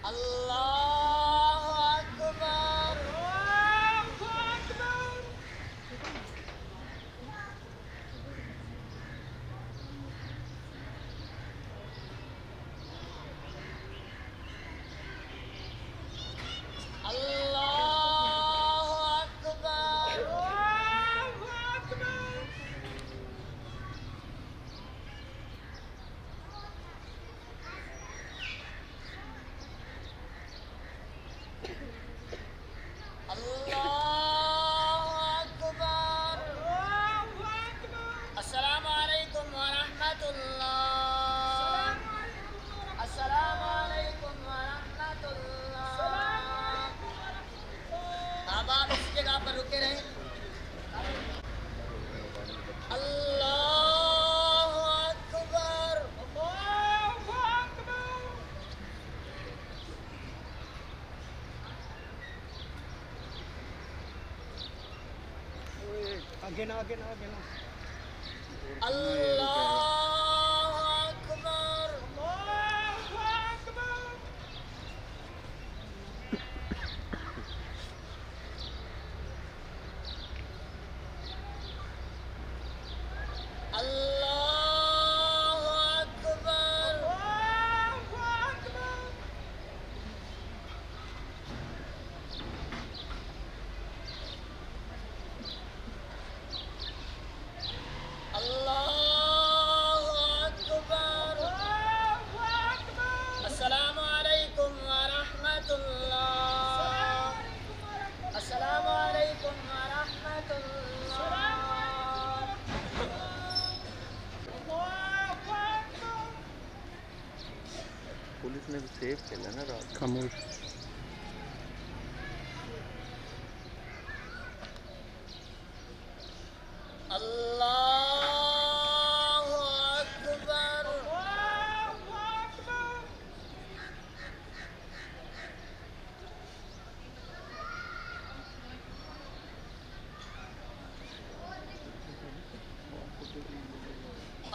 अल्लाहु अकबर। अल्लाहु अकबर। अल्लाहु अकबर। अस्सलामु अलैकुम व रहमतुल्लाह। अस्सलामु अलैकुम व रहमतुल्लाह। अब आप इसी जगह पर रुके रहें। अल्लाहु अकबर। आगे ना आगे ना आगे ना। अल्लाहु अकबर। अल्लाहु अकबर। अल्लाहु अकबर। अस्सलामु अलैकुम व रहमतुल्लाह। अस्सलामु अलैकुम व रहमतुल्लाह। पुलिस ने भी सेफ खेला ना रात। खामोश। अल्लाहु अकबर।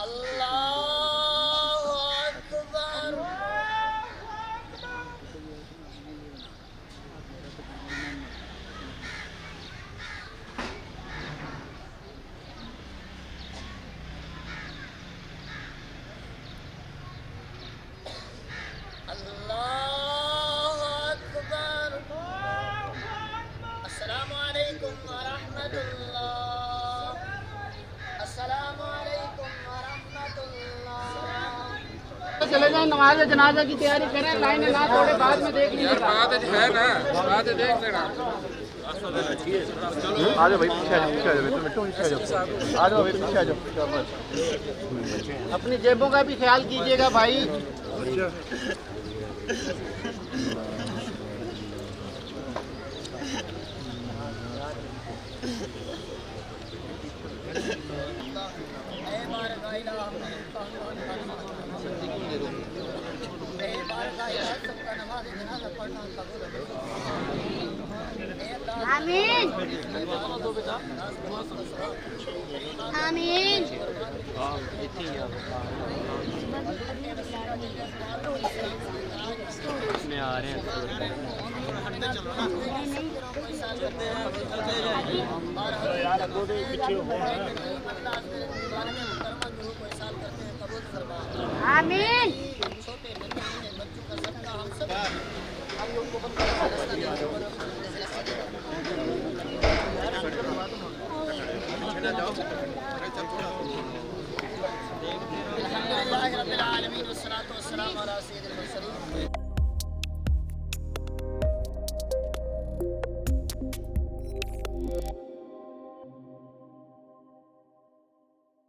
अल्लाहु अकबर। अल्लाहु अकबर। अस्सलामु अलैकुम व रहमतुल्लाह। अस्सलामु अलैकुम व रहमतुल्लाह। चले जाए, नमाज जनाजा की तैयारी करें, लाइन ना तोड़े, बाद में देख लीजिएगा। बात है ना, बात देख लेना। आ जाओ भाई, पीछे आ जाओ, पीछे आ जाओ, मिट्टू पीछे आ जाओ, आ जाओ भाई, पीछे आ जाओ। अपनी जेबों का भी ख्याल कीजिएगा भाई। आमीन आमीन। में आ रहे हैं आमीन। छोटे नन्हे बच्चों का सदका हम सब हम लोग को